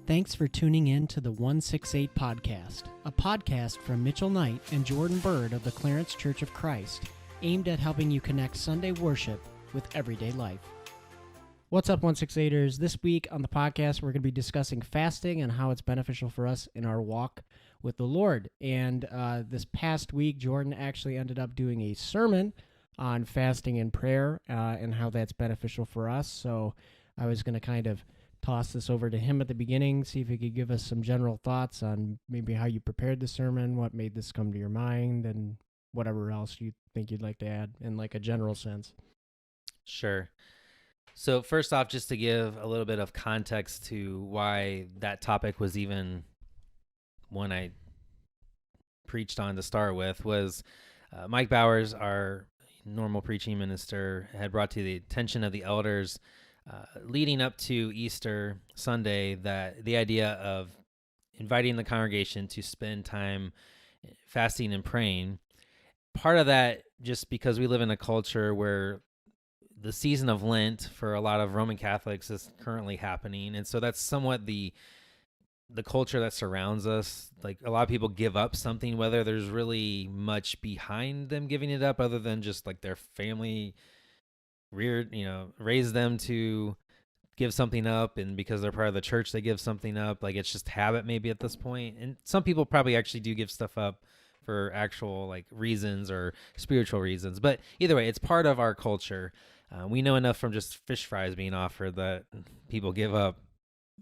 Thanks for tuning in to the 168 Podcast, a podcast from Mitchell Knight and Jordan Byrd of the Clarence Church of Christ, aimed at helping you connect Sunday worship with everyday life. What's up, 168ers? This week on the podcast, we're going to be discussing fasting and how it's beneficial for us in our walk with the Lord. And this past week, Jordan actually ended up doing a sermon on fasting and prayer and how that's beneficial for us. So I was going to kind of toss this over to him at the beginning, see if he could give us some general thoughts on maybe how you prepared the sermon, what made this come to your mind, and whatever else you think you'd like to add in like a general sense. Sure. So first off, just to give a little bit of context to why that topic was even one I preached on to start with was Mike Bowers, our normal preaching minister, had brought to the attention of the elders leading up to Easter Sunday that the idea of inviting the congregation to spend time fasting and praying, part of that just because we live in a culture where the season of Lent for a lot of Roman Catholics is currently happening. And so that's somewhat the culture that surrounds us. Like a lot of people give up something, whether there's really much behind them giving it up other than just like their family raised them to give something up, and because they're part of the church, they give something up. Like it's just habit maybe at this point. And some people probably actually do give stuff up for actual like reasons or spiritual reasons. But either way, it's part of our culture. We know enough from just fish fries being offered that people give up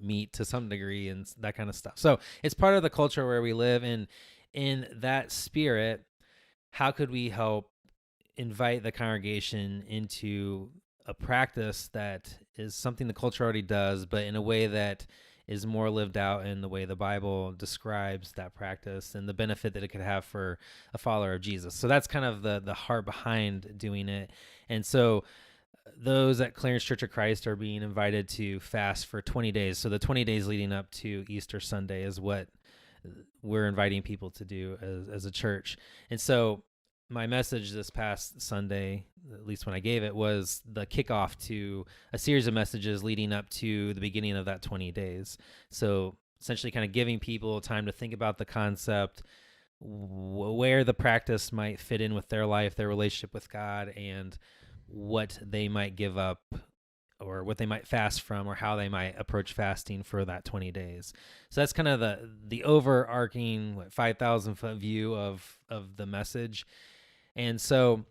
meat to some degree and that kind of stuff. So it's part of the culture where we live. And in that spirit, how could we help invite the congregation into a practice that is something the culture already does, but in a way that is more lived out in the way the Bible describes that practice and the benefit that it could have for a follower of Jesus. So that's kind of the heart behind doing it. And so those at Clarence Church of Christ are being invited to fast for 20 days. So the 20 days leading up to Easter Sunday is what we're inviting people to do as a church. And so my message this past Sunday, at least when I gave it, was the kickoff to a series of messages leading up to the beginning of that 20 days. So essentially kind of giving people time to think about the concept, where the practice might fit in with their life, their relationship with God, and what they might give up or what they might fast from or how they might approach fasting for that 20 days. So that's kind of the overarching 5,000 foot view of the message. And so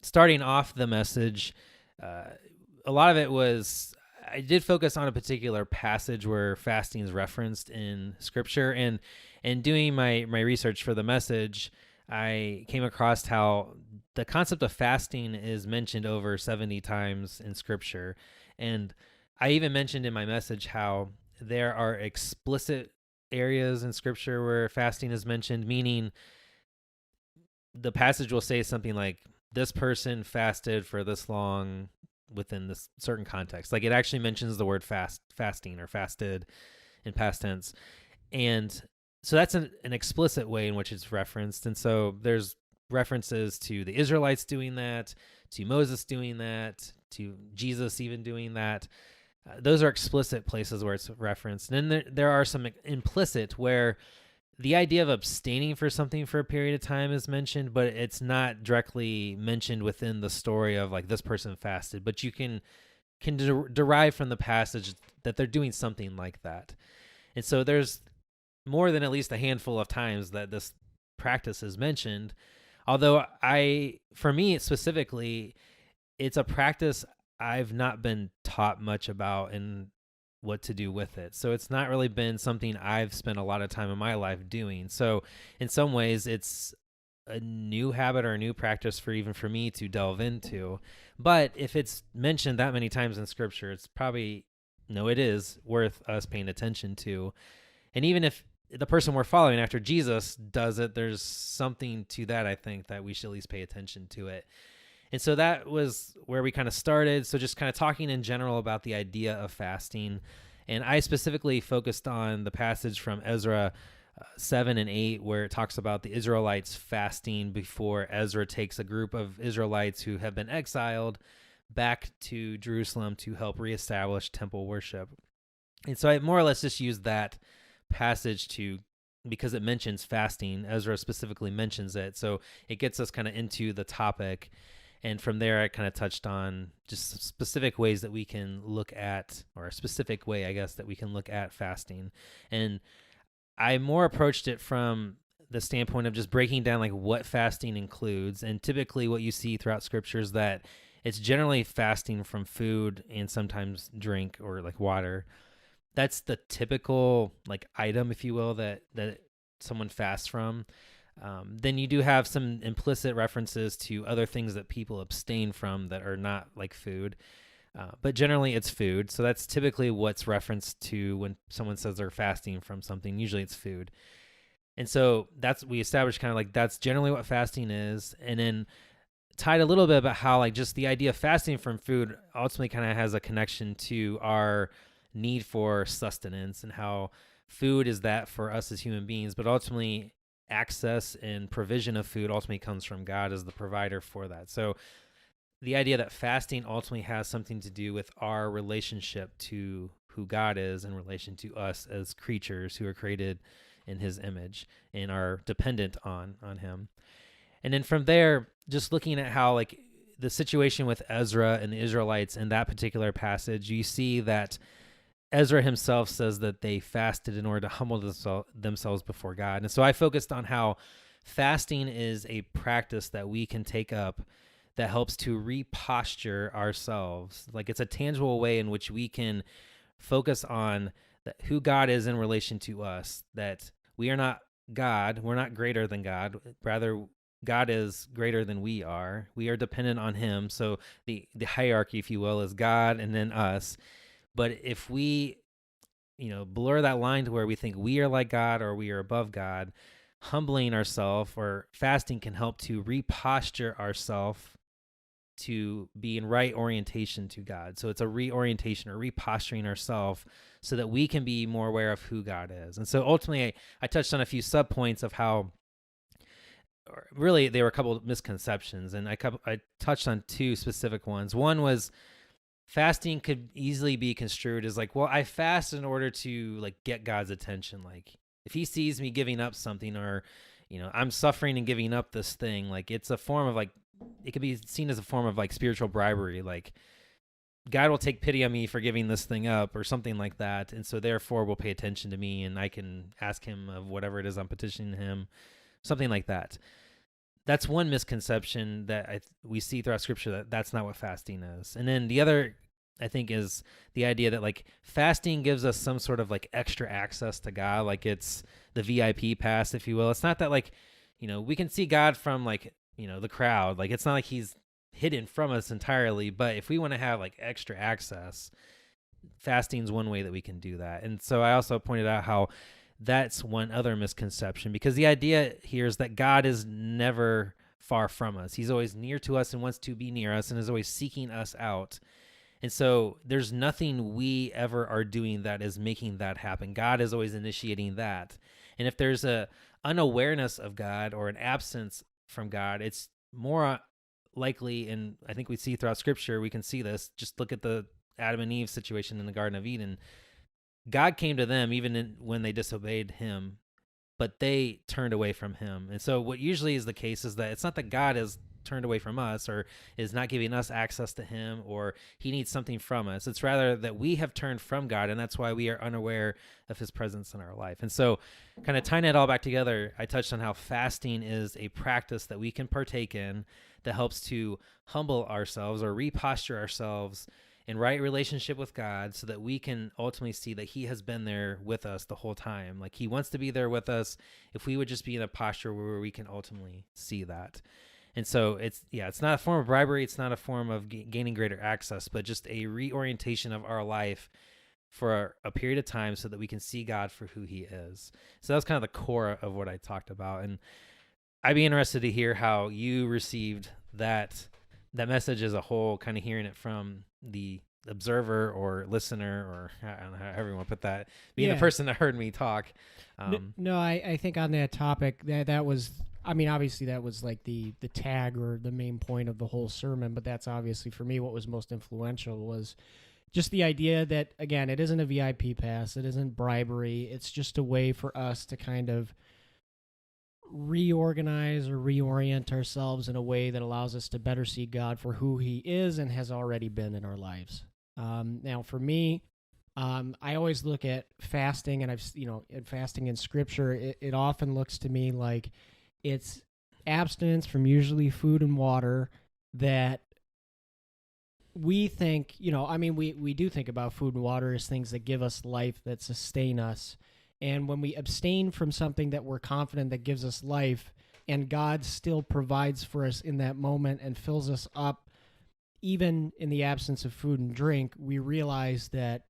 starting off the message, a lot of it was, I did focus on a particular passage where fasting is referenced in Scripture. And doing my research for the message, I came across how the concept of fasting is mentioned over 70 times in Scripture. And I even mentioned in my message how there are explicit areas in Scripture where fasting is mentioned, meaning the passage will say something like, this person fasted for this long within this certain context. Like it actually mentions the word fasting or fasted in past tense. And so that's an explicit way in which it's referenced. And so there's references to the Israelites doing that, to Moses doing that, to Jesus even doing that. Those are explicit places where it's referenced. And then there are some implicit where the idea of abstaining for something for a period of time is mentioned, but it's not directly mentioned within the story of like this person fasted, but you can derive from the passage that they're doing something like that. And so there's more than at least a handful of times that this practice is mentioned. Although for me specifically, it's a practice I've not been taught much about and what to do with it. So it's not really been something I've spent a lot of time in my life doing. So in some ways it's a new habit or a new practice for me to delve into. But if it's mentioned that many times in Scripture, it's probably, it is worth us paying attention to. And even if the person we're following after Jesus does it, there's something to that, I think, that we should at least pay attention to it. And so that was where we kind of started. So just kind of talking in general about the idea of fasting. And I specifically focused on the passage from Ezra 7 and 8, where it talks about the Israelites fasting before Ezra takes a group of Israelites who have been exiled back to Jerusalem to help reestablish temple worship. And so I more or less just used that passage because it mentions fasting. Ezra specifically mentions it. So it gets us kind of into the topic. And from there, I kind of touched on just specific ways that we can look at, or a specific way, I guess, that we can look at fasting. And I more approached it from the standpoint of just breaking down like what fasting includes. And typically what you see throughout scripture is that it's generally fasting from food and sometimes drink or like water. That's the typical like item, if you will, that someone fasts from. Then you do have some implicit references to other things that people abstain from that are not like food. But generally it's food. So that's typically what's referenced to when someone says they're fasting from something. Usually it's food. And so we established kind of like that's generally what fasting is. And then tied a little bit about how like just the idea of fasting from food ultimately kind of has a connection to our need for sustenance and how food is that for us as human beings, but ultimately access and provision of food ultimately comes from God as the provider for that. So the idea that fasting ultimately has something to do with our relationship to who God is in relation to us as creatures who are created in his image and are dependent on him. And then from there, just looking at how like the situation with Ezra and the Israelites in that particular passage, you see that Ezra himself says that they fasted in order to humble themselves before God. And so I focused on how fasting is a practice that we can take up that helps to reposture ourselves. Like it's a tangible way in which we can focus on who God is in relation to us, that we are not God. We're not greater than God. Rather, God is greater than we are. We are dependent on him. So the hierarchy, if you will, is God and then us. But if we, blur that line to where we think we are like God or we are above God, humbling ourselves or fasting can help to reposture ourselves to be in right orientation to God. So it's a reorientation or reposturing ourselves so that we can be more aware of who God is. And so ultimately, I touched on a few subpoints of how really there were a couple of misconceptions, and I touched on two specific ones. One was fasting could easily be construed as like, well, I fast in order to like get God's attention. Like if he sees me giving up something or, I'm suffering and giving up this thing, like it's a form of like, it could be seen as a form of like spiritual bribery. Like God will take pity on me for giving this thing up or something like that. And so therefore will pay attention to me and I can ask him of whatever it is I'm petitioning him, something like that. That's one misconception that we see throughout scripture, that's not what fasting is. And then the other, I think, is the idea that like fasting gives us some sort of like extra access to God. Like it's the VIP pass, if you will. It's not that like, we can see God from like, the crowd. Like it's not like he's hidden from us entirely, but if we want to have like extra access, fasting is one way that we can do that. And so I also pointed out how that's one other misconception, because the idea here is that God is never far from us. He's always near to us and wants to be near us and is always seeking us out. And so there's nothing we ever are doing that is making that happen. God is always initiating that. And if there's a unawareness of God or an absence from God, it's more likely, and I think we see throughout scripture, we can see this. Just look at the Adam and Eve situation in the Garden of Eden. God came to them even when they disobeyed him, but they turned away from him. And so what usually is the case is that it's not that God is turned away from us or is not giving us access to him or he needs something from us. It's rather that we have turned from God, and that's why we are unaware of his presence in our life. And so kind of tying it all back together, I touched on how fasting is a practice that we can partake in that helps to humble ourselves or reposture ourselves in right relationship with God so that we can ultimately see that he has been there with us the whole time. Like he wants to be there with us if we would just be in a posture where we can ultimately see that. And so it's not a form of bribery. It's not a form of gaining greater access, but just a reorientation of our life for a period of time so that we can see God for who he is. So that's kind of the core of what I talked about. And I'd be interested to hear how you received that message as a whole, kind of hearing it from the observer or listener, or I don't know how everyone put that, being the person that heard me talk. No, I think on that topic that was, I mean, obviously that was like the tag or the main point of the whole sermon, but that's obviously for me what was most influential was just the idea that, again, it isn't a VIP pass, it isn't bribery. It's just a way for us to kind of reorganize or reorient ourselves in a way that allows us to better see God for who He is and has already been in our lives. Now, for me, I always look at fasting, and fasting in Scripture, it often looks to me like it's abstinence from usually food and water that we think, we do think about food and water as things that give us life, that sustain us. And when we abstain from something that we're confident that gives us life, and God still provides for us in that moment and fills us up, even in the absence of food and drink, we realize that,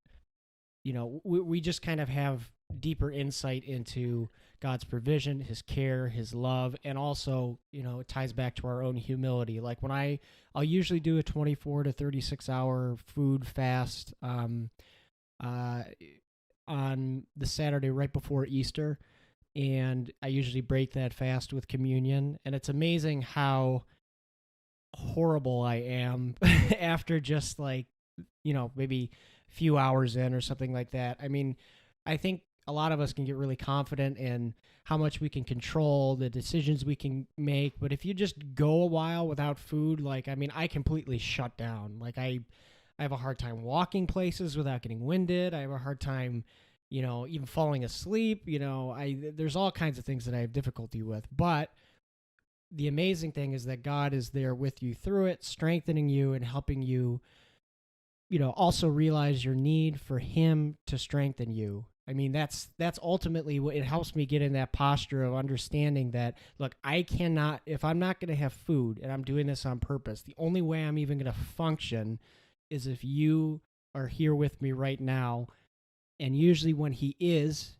we just kind of have deeper insight into God's provision, His care, His love, and also, it ties back to our own humility. Like when I'll usually do a 24 to 36 hour food fast on the Saturday right before Easter, and I usually break that fast with communion, and it's amazing how horrible I am after just maybe a few hours in or something like that. I mean, I think a lot of us can get really confident in how much we can control, the decisions we can make, but if you just go a while without food, I completely shut down. I have a hard time walking places without getting winded. I have a hard time, even falling asleep. There's all kinds of things that I have difficulty with. But the amazing thing is that God is there with you through it, strengthening you and helping you, also realize your need for Him to strengthen you. I mean, that's ultimately what it helps me get in that posture of understanding that, look, I cannot, if I'm not going to have food and I'm doing this on purpose, the only way I'm even going to function is if you are here with me right now. And usually when He is,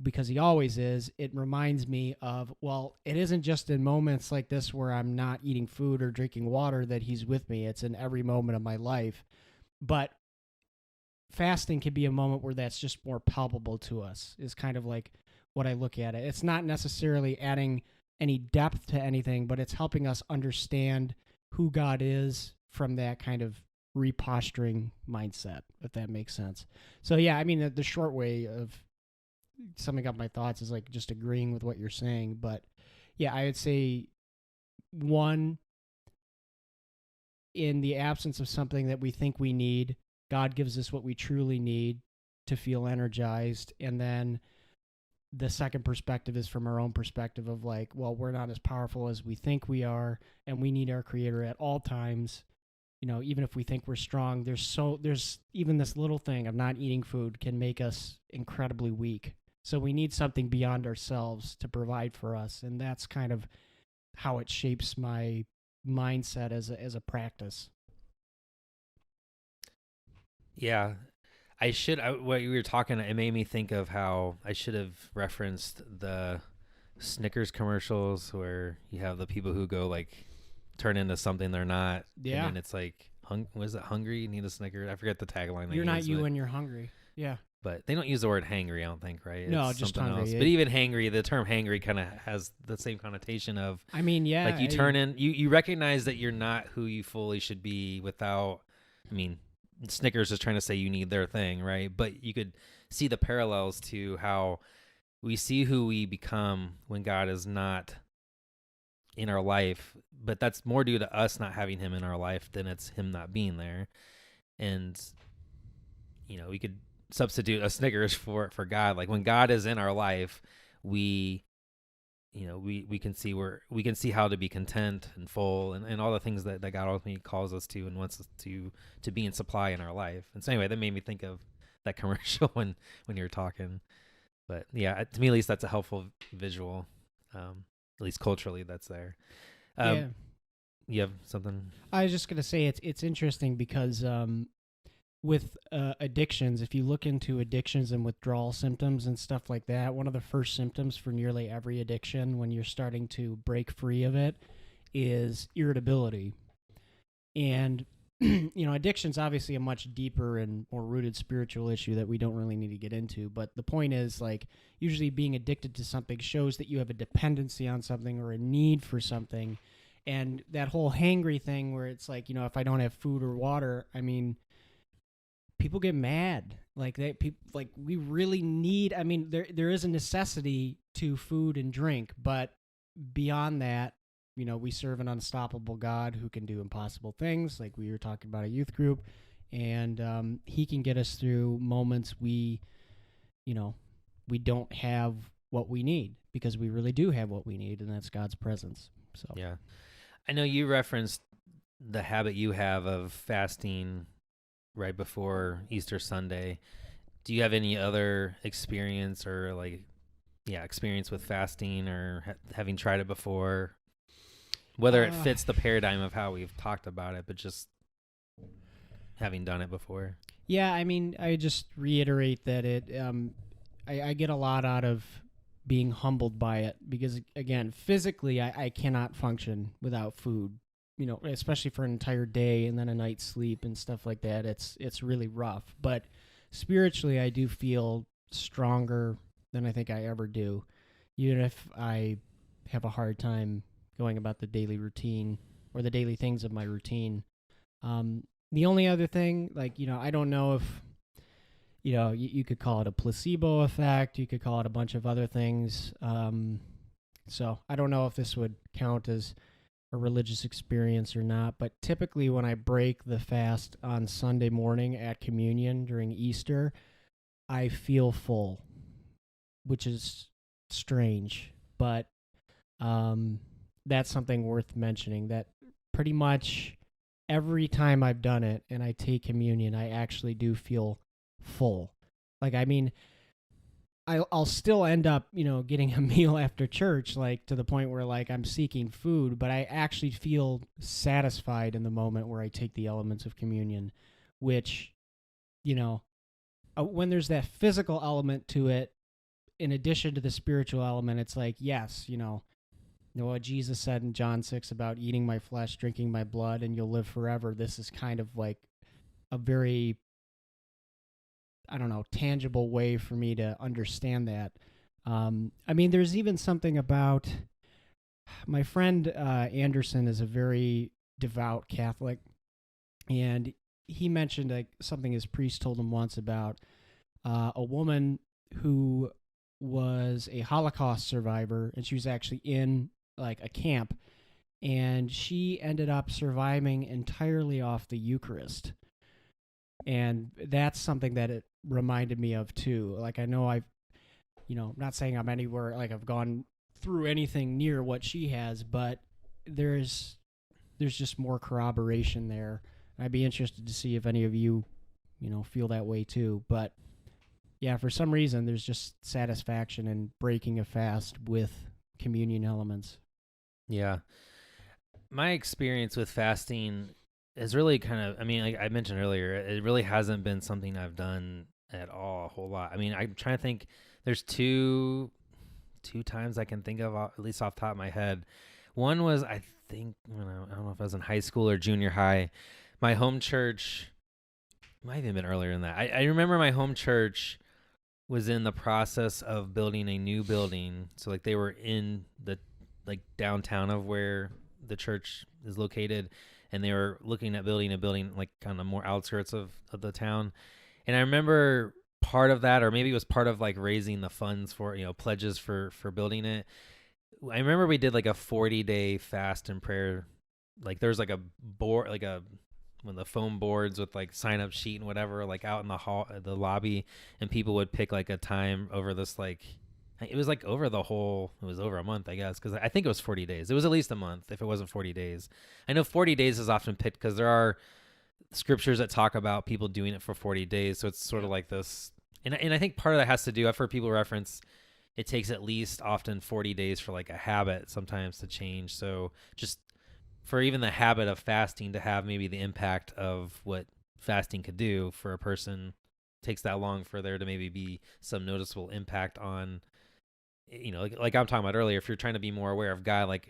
because He always is, it reminds me of, well, it isn't just in moments like this where I'm not eating food or drinking water that He's with me. It's in every moment of my life. But fasting can be a moment where that's just more palpable to us, is kind of like what I look at it. It's not necessarily adding any depth to anything, but it's helping us understand who God is from that kind of reposturing mindset, if that makes sense. So yeah, I mean, the short way of summing up my thoughts is just agreeing with what you're saying. But yeah, I would say, one, in the absence of something that we think we need, God gives us what we truly need to feel energized. And then the second perspective is from our own perspective of we're not as powerful as we think we are, and we need our Creator at all times. Even if we think we're strong, there's even this little thing of not eating food can make us incredibly weak. So we need something beyond ourselves to provide for us. And that's kind of how it shapes my mindset as a practice. Yeah. What you were talking, it made me think of how I should have referenced the Snickers commercials where you have the people who go turn into something they're not. Yeah. And then it's was it hungry? You need a Snickers? I forget the tagline. You're not you when you're hungry. Yeah. But they don't use the word hangry, I don't think, right? No, it's just something hungry. else. But even hangry, the term hangry kind of has the same connotation of, I mean, yeah. you turn in, you recognize that you're not who you fully should be without, Snickers is trying to say you need their thing, right? But you could see the parallels to how we see who we become when God is not in our life, but that's more due to us not having Him in our life than it's Him not being there. And, we could substitute a Snickers for God. When God is in our life, we can see how to be content and full and all the things that God ultimately calls us to and wants us to be in supply in our life. And so anyway, that made me think of that commercial when you were talking. But yeah, to me at least that's a helpful visual. At least culturally that's there. Yeah. You have something? I was just gonna say it's interesting because with addictions, if you look into addictions and withdrawal symptoms and stuff like that, one of the first symptoms for nearly every addiction when you're starting to break free of it is irritability. And addiction's obviously a much deeper and more rooted spiritual issue that we don't really need to get into. But the point is, usually being addicted to something shows that you have a dependency on something or a need for something. And that whole hangry thing where it's if I don't have food or water, people get mad. Like we really need. I mean, there is a necessity to food and drink, but beyond that, we serve an unstoppable God who can do impossible things, like we were talking about a youth group, and He can get us through moments we don't have what we need, because we really do have what we need, and that's God's presence. So Yeah, I know you referenced the habit you have of fasting right before Easter Sunday. Do you have any other experience or experience with fasting, or having tried it before? Whether it fits the paradigm of how we've talked about it, but just having done it before. Yeah, I mean, I just reiterate that I get a lot out of being humbled by it, because, again, physically, I cannot function without food, especially for an entire day and then a night's sleep and stuff like that. It's really rough. But spiritually, I do feel stronger than I think I ever do, even if I have a hard time going about the daily routine or the daily things of my routine. The only other thing, I don't know if, you could call it a placebo effect. You could call it a bunch of other things. So I don't know if this would count as a religious experience or not. But typically when I break the fast on Sunday morning at communion during Easter, I feel full, which is strange. But that's something worth mentioning, that pretty much every time I've done it and I take communion, I actually do feel full. I mean, I'll still end up, getting a meal after church, to the point where, I'm seeking food, but I actually feel satisfied in the moment where I take the elements of communion, which, when there's that physical element to it, in addition to the spiritual element, it's yes, what Jesus said in John 6 about eating my flesh, drinking my blood, and you'll live forever. This is kind of a very, I don't know, tangible way for me to understand that. I mean, there's even something about my friend Anderson is a very devout Catholic, and he mentioned something his priest told him once about a woman who was a Holocaust survivor, and she was actually in a camp, and she ended up surviving entirely off the Eucharist. And that's something that it reminded me of too. I know I'm not saying I'm anywhere, I've gone through anything near what she has, but there's just more corroboration there. I'd be interested to see if any of you, feel that way too. But yeah, for some reason, there's just satisfaction in breaking a fast with communion elements. Yeah. My experience with fasting is really kind of, I mean, like I mentioned earlier, it really hasn't been something I've done at all a whole lot. I mean, I'm trying to think, there's two times I can think of, at least off the top of my head. One was, I think, I don't know if I was in high school or junior high. My home church, might have even been earlier than that. I remember my home church was in the process of building a new building. So they were in the downtown of where the church is located, and they were looking at building a building kind of more outskirts of the town. And I remember part of that, or maybe it was part of raising the funds for, pledges for building it. I remember we did a 40-day fast and prayer. There's a board, one of the foam boards with sign up sheet and whatever, out in the hall, the lobby, and people would pick a time over this, it was over the whole, it was over a month, I guess, because I think it was 40 days. It was at least a month if it wasn't 40 days. I know 40 days is often picked because there are scriptures that talk about people doing it for 40 days. So it's sort of like this. And I think part of that has to do, I've heard people reference, it takes at least often 40 days for a habit sometimes to change. So just for even the habit of fasting to have maybe the impact of what fasting could do for a person, takes that long for there to maybe be some noticeable impact on, like I'm talking about earlier, if you're trying to be more aware of God,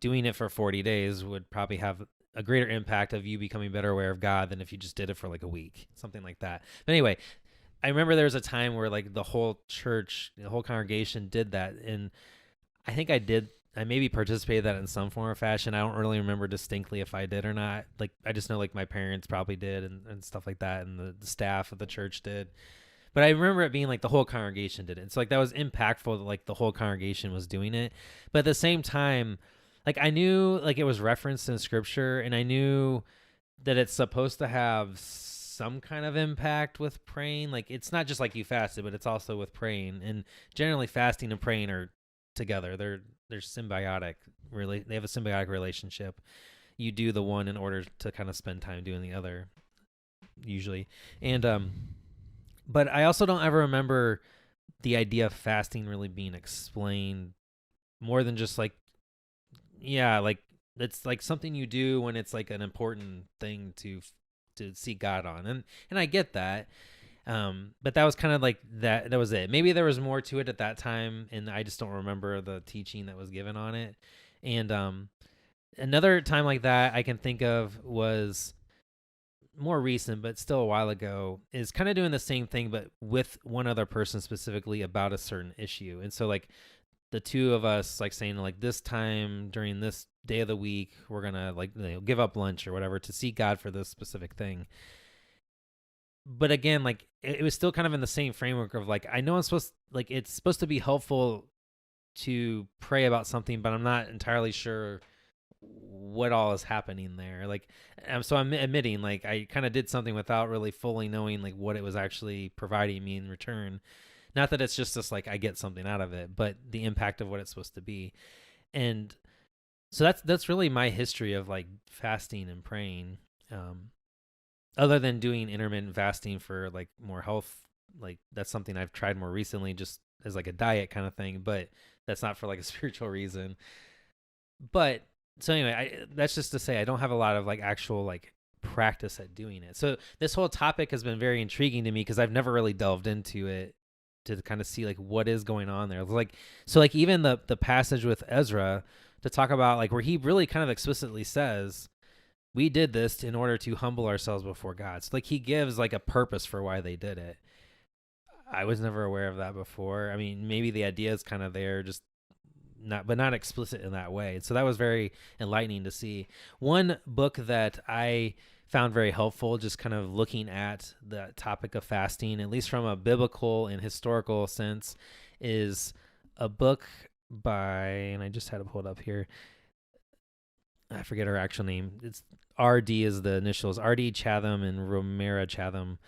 doing it for 40 days would probably have a greater impact of you becoming better aware of God than if you just did it for a week, something like that. But anyway, I remember there was a time where the whole church, the whole congregation did that. And I think I did I maybe participated in that in some form or fashion. I don't really remember distinctly if I did or not. Like, I just know like my parents probably did and stuff like that, and the staff of the church did. But I remember it being like the whole congregation did it. It's like that was impactful that like the whole congregation was doing it. But at the same time, like I knew like it was referenced in scripture, and I knew that it's supposed to have some kind of impact with praying. Like it's not just like you fasted, but it's also with praying. And generally fasting and praying are together. They're symbiotic. Really, they have a symbiotic relationship. You do the one in order to kind of spend time doing the other, usually. And but I also don't ever remember the idea of fasting really being explained more than just like, yeah, like it's like something you do when it's like an important thing to seek God on. And I get that. But that was kind of like that was it. Maybe there was more to it at that time, and I just don't remember the teaching that was given on it. And another time like that I can think of was more recent, but still a while ago, is kind of doing the same thing, but with one other person specifically about a certain issue. And so like the two of us like saying like this time during this day of the week, we're going to like give up lunch or whatever to seek God for this specific thing. But again, like it was still kind of in the same framework of like, I know it's supposed to be helpful to pray about something, but I'm not entirely sure what all is happening there. Like, so I'm admitting like I kind of did something without really fully knowing like what it was actually providing me in return. Not that it's just like I get something out of it, but the impact of what it's supposed to be. And so that's really my history of like fasting and praying. Other than doing intermittent fasting for like more health, like that's something I've tried more recently just as like a diet kind of thing, but that's not for like a spiritual reason. But so anyway, that's just to say I don't have a lot of like actual like practice at doing it. So this whole topic has been very intriguing to me because I've never really delved into it to kind of see like what is going on there. Like, so like even the passage with Ezra to talk about like where he really kind of explicitly says, we did this in order to humble ourselves before God. So like he gives like a purpose for why they did it. I was never aware of that before. I mean, maybe the idea is kind of there, just not explicit in that way. So that was very enlightening to see. One book that I found very helpful, just kind of looking at the topic of fasting, at least from a biblical and historical sense, is a book by, and I just had to pull it up here, I forget her actual name. It's RD is the initials, RD Chatham and Romera Chatham.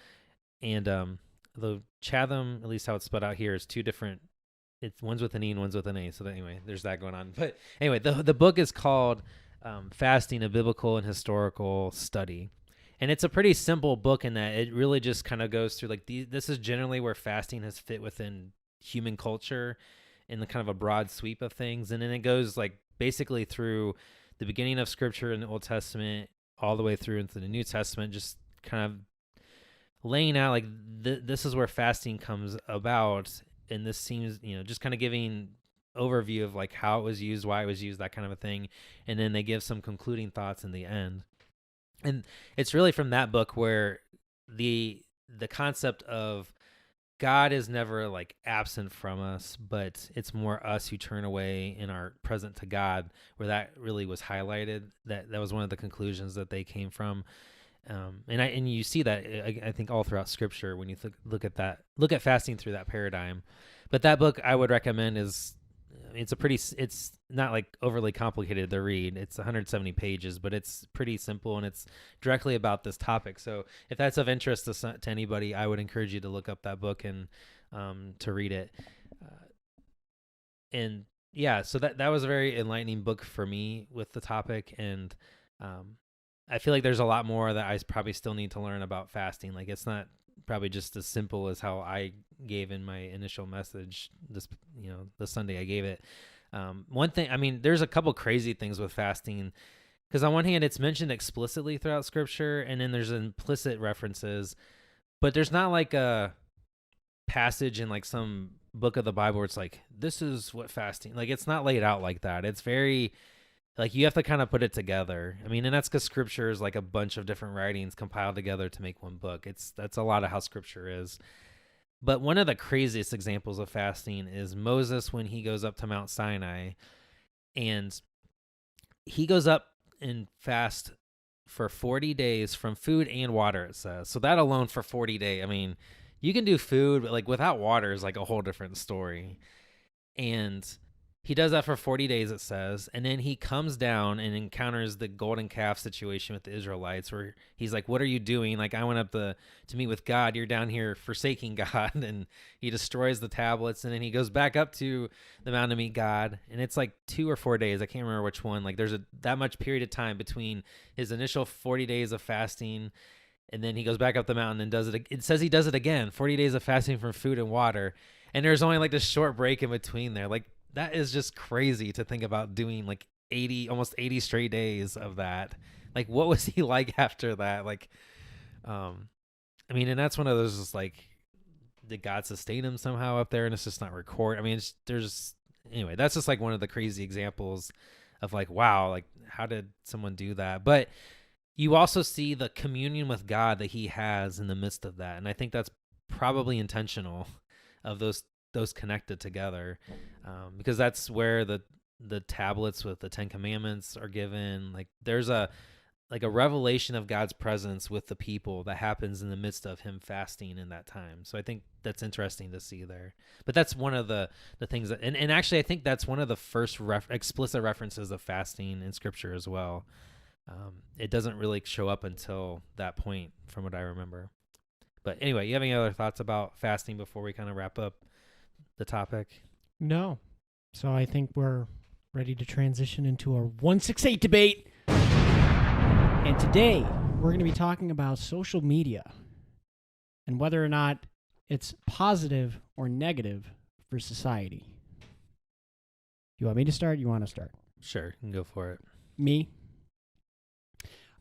And the Chatham, at least how it's spelled out here, is two different, it's one's with an E and one's with an A. So anyway, there's that going on. But anyway, the book is called Fasting, a Biblical and Historical Study. And it's a pretty simple book in that it really just kind of goes through like this is generally where fasting has fit within human culture in the kind of a broad sweep of things. And then it goes like basically through the beginning of scripture in the Old Testament all the way through into the New Testament, just kind of laying out like this is where fasting comes about. And this seems, just kind of giving overview of like how it was used, why it was used, that kind of a thing. And then they give some concluding thoughts in the end. And it's really from that book where the concept of God is never like absent from us, but it's more us who turn away and are present to God, where that really was highlighted. That was one of the conclusions that they came from. And you see that I think all throughout scripture when you look at fasting through that paradigm. But that book I would recommend it's not like overly complicated to read. It's 170 pages, but it's pretty simple and it's directly about this topic. So if that's of interest to anybody, I would encourage you to look up that book and to read it. And yeah, so that was a very enlightening book for me with the topic. And I feel like there's a lot more that I probably still need to learn about fasting. Like it's not probably just as simple as how I gave in my initial message the Sunday I gave it. One thing, I mean, there's a couple crazy things with fasting because on one hand it's mentioned explicitly throughout scripture and then there's implicit references, but there's not like a passage in like some book of the Bible where it's like, this is what fasting, like it's not laid out like that. It's very, like you have to kind of put it together. I mean, and that's because scripture is like a bunch of different writings compiled together to make one book. That's a lot of how scripture is. But one of the craziest examples of fasting is Moses when he goes up to Mount Sinai. And he goes up and fast for 40 days from food and water, it says. So that alone for 40 days, I mean, you can do food, but like without water is like a whole different story. And he does that for 40 days, it says. And then he comes down and encounters the golden calf situation with the Israelites, where he's like, what are you doing? Like, I went up to meet with God. You're down here forsaking God. And he destroys the tablets. And then he goes back up to the mountain to meet God. And it's like 2 or 4 days. I can't remember which one. Like, there's that much period of time between his initial 40 days of fasting, and then he goes back up the mountain and does it. It says he does it again, 40 days of fasting from food and water. And there's only like this short break in between there. Like, that is just crazy to think about, doing like almost 80 straight days of that. Like, what was he like after that? Like, I mean, and that's one of those, just like, did God sustain him somehow up there? And it's just not record. I mean, anyway, that's just like one of the crazy examples of like, wow, like, how did someone do that? But you also see the communion with God that he has in the midst of that. And I think that's probably intentional, of those connected together, because that's where the tablets with the 10 Commandments are given. Like, there's a revelation of God's presence with the people that happens in the midst of him fasting in that time. So I think that's interesting to see there. But that's one of the things that, and actually I think that's one of the first explicit references of fasting in Scripture as well. It doesn't really show up until that point, from what I remember. But anyway, you have any other thoughts about fasting before we kind of wrap up the topic? No. So I think we're ready to transition into our 168 debate. And today we're going to be talking about social media and whether or not it's positive or negative for society. You want me to start? You want to start? Sure, you can go for it. Me?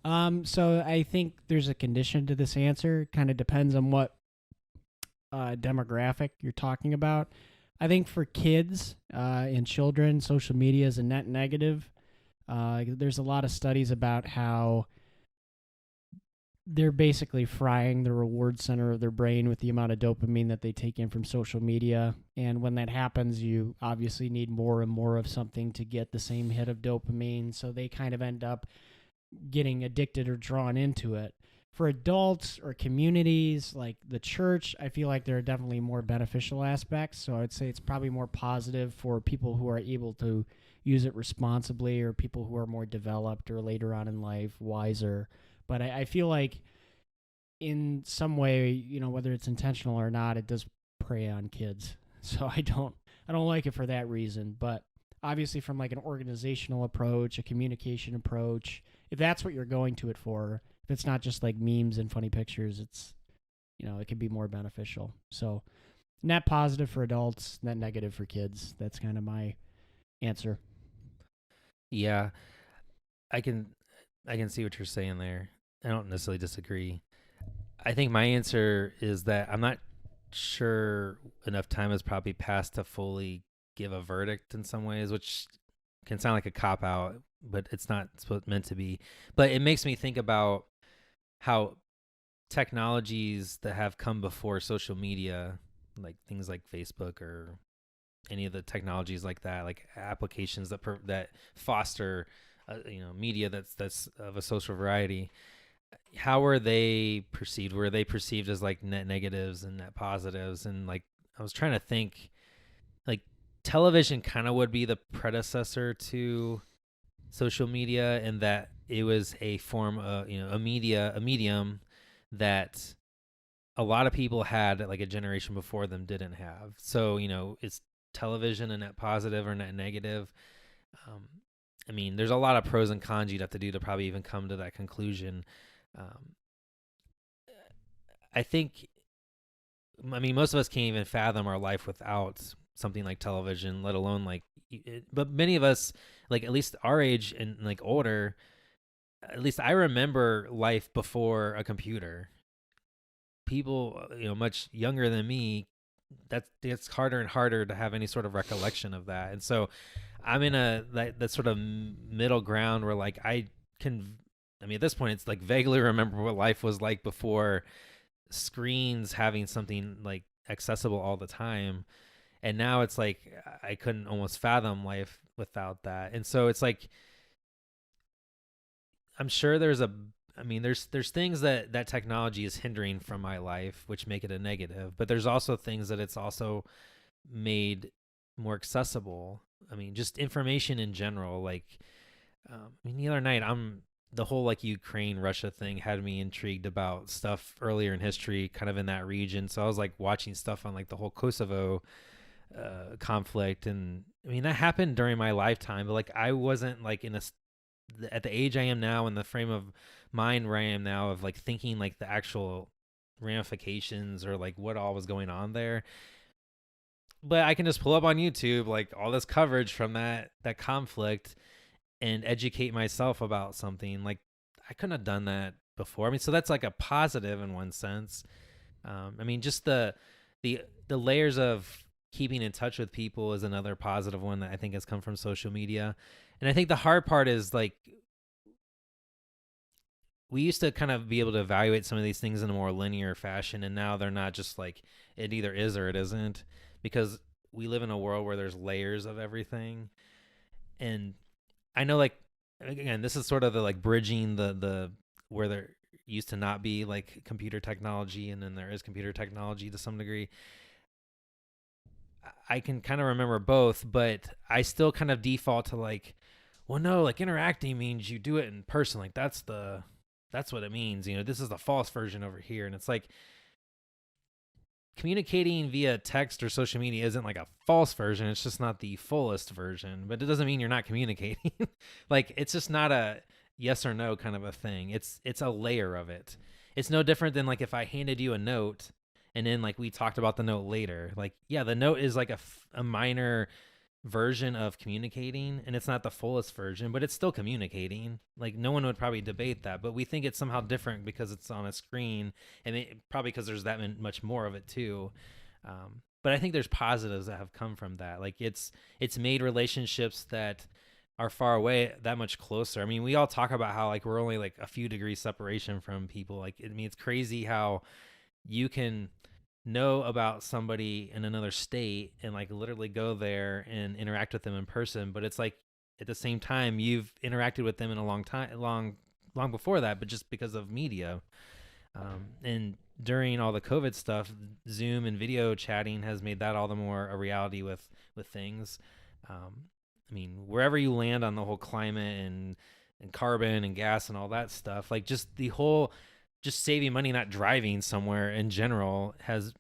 So I think there's a condition to this answer. Kind of depends on what demographic you're talking about. I think for kids and children, social media is a net negative. There's a lot of studies about how they're basically frying the reward center of their brain with the amount of dopamine that they take in from social media. And when that happens, you obviously need more and more of something to get the same hit of dopamine. So they kind of end up getting addicted or drawn into it. For adults or communities like the church, I feel like there are definitely more beneficial aspects. So I'd say it's probably more positive for people who are able to use it responsibly, or people who are more developed or later on in life, wiser. But I feel like in some way, whether it's intentional or not, it does prey on kids. So I don't like it for that reason. But obviously from like an organizational approach, a communication approach, if that's what you're going to it for, if it's not just like memes and funny pictures, it's, it can be more beneficial. So net positive for adults, net negative for kids. That's kind of my answer. Yeah, I can see what you're saying there. I don't necessarily disagree. I think my answer is that I'm not sure enough time has probably passed to fully give a verdict in some ways, which can sound like a cop-out, but it's not meant to be. But it makes me think about how technologies that have come before social media, like things like Facebook or any of the technologies like that, like applications that foster media that's of a social variety, how were they perceived? Were they perceived as like net negatives and net positives? And like, I was trying to think, like, television kind of would be the predecessor to social media, in that it was a form of, a medium that a lot of people had that like a generation before them didn't have. So, it's television a net positive or net negative? I mean, there's a lot of pros and cons you'd have to do to probably even come to that conclusion. I think, most of us can't even fathom our life without something like television, let alone like, but many of us, like at least our age and like older, at least I remember life before a computer. People, much younger than me, it's harder and harder to have any sort of recollection of that. And so I'm in that sort of middle ground where like at this point it's like vaguely remember what life was like before screens having something like accessible all the time. And now it's like I couldn't almost fathom life without that. And so it's like I'm sure there's things that technology is hindering from my life, which make it a negative, but there's also things that it's also made more accessible. I mean, just information in general. Like, the other night, the whole like Ukraine Russia thing had me intrigued about stuff earlier in history, kind of in that region. So I was like watching stuff on like the whole Kosovo conflict, and I mean that happened during my lifetime, but like I wasn't like at the age I am now, in the frame of mind where I am now, of like thinking like the actual ramifications or like what all was going on there. But I can just pull up on YouTube like all this coverage from that conflict and educate myself about something. Like I couldn't have done that before. I mean, so that's like a positive in one sense. I mean, just the layers of keeping in touch with people is another positive one that I think has come from social media. And I think the hard part is like we used to kind of be able to evaluate some of these things in a more linear fashion, and now they're not just like it either is or it isn't, because we live in a world where there's layers of everything. And I know, like, again, this is sort of the like bridging the where there used to not be like computer technology and then there is computer technology to some degree. I can kind of remember both, but I still kind of default to like, well, no, like interacting means you do it in person. Like that's what it means. This is the false version over here. And it's like communicating via text or social media isn't like a false version. It's just not the fullest version, but it doesn't mean you're not communicating. Like it's just not a yes or no kind of a thing. It's a layer of it. It's no different than like if I handed you a note and then like we talked about the note later. Like, yeah, the note is like a minor version of communicating, and it's not the fullest version, but it's still communicating. Like no one would probably debate that, but we think it's somehow different because it's on a screen, and probably because there's that much more of it too. But I think there's positives that have come from that. Like it's made relationships that are far away that much closer. I mean, we all talk about how like we're only like a few degrees separation from people. Like, I mean, it's crazy how you can know about somebody in another state and like literally go there and interact with them in person, but it's like at the same time you've interacted with them in a long before that, but just because of media. And during all the COVID stuff, Zoom and video chatting has made that all the more a reality with things. I mean, wherever you land on the whole climate and carbon and gas and all that stuff, like just the whole just saving money, not driving somewhere in general, has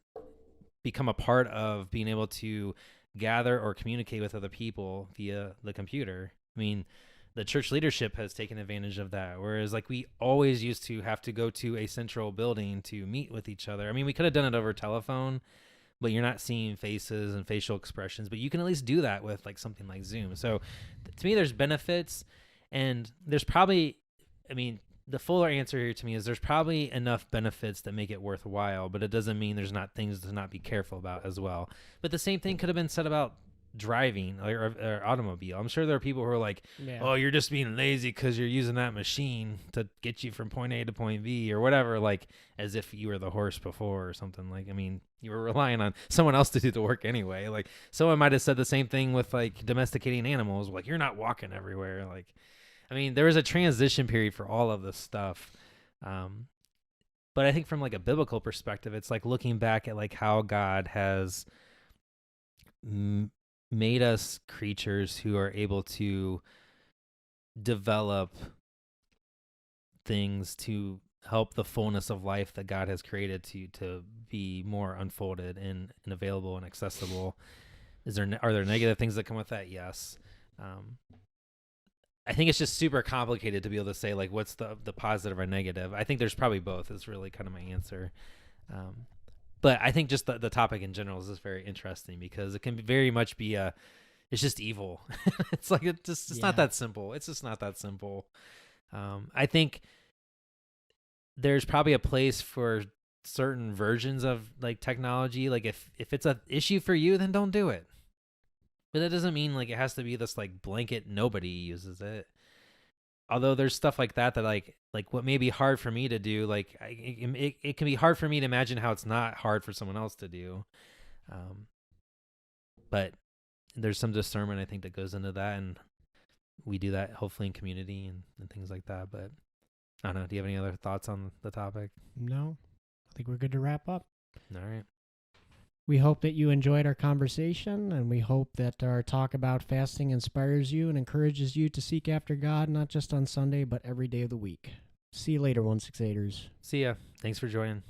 become a part of being able to gather or communicate with other people via the computer. I mean, the church leadership has taken advantage of that, whereas like we always used to have to go to a central building to meet with each other. I mean, we could have done it over telephone, but you're not seeing faces and facial expressions, but you can at least do that with like something like Zoom. So to me, there's benefits, and there's probably, I mean, the fuller answer here to me is there's probably enough benefits that make it worthwhile, but it doesn't mean there's not things to not be careful about as well. But the same thing could have been said about driving or automobile. I'm sure there are people who are like, oh, you're just being lazy because you're using that machine to get you from point A to point B or whatever, like as if you were the horse before or something. Like, I mean, you were relying on someone else to do the work anyway. Like someone might have said the same thing with like domesticating animals, like you're not walking everywhere. Like, I mean, there was a transition period for all of this stuff. But I think from like a biblical perspective, it's like looking back at like how God has made us creatures who are able to develop things to help the fullness of life that God has created to be more unfolded and available and accessible. Are there negative things that come with that? Yes. I think it's just super complicated to be able to say like what's the positive or negative. I think there's probably both is really kind of my answer. But I think just the topic in general is just very interesting because it can very much be it's just evil. It's like it's not that simple. It's just not that simple. I think there's probably a place for certain versions of like technology. Like if it's an issue for you, then don't do it. But that doesn't mean like it has to be this like blanket nobody uses it. Although there's stuff like that like what may be hard for me to do, like it can be hard for me to imagine how it's not hard for someone else to do. But there's some discernment, I think, that goes into that, and we do that hopefully in community and things like that. But I don't know. Do you have any other thoughts on the topic? No, I think we're good to wrap up. All right. We hope that you enjoyed our conversation, and we hope that our talk about fasting inspires you and encourages you to seek after God, not just on Sunday, but every day of the week. See you later, 168ers. See ya. Thanks for joining.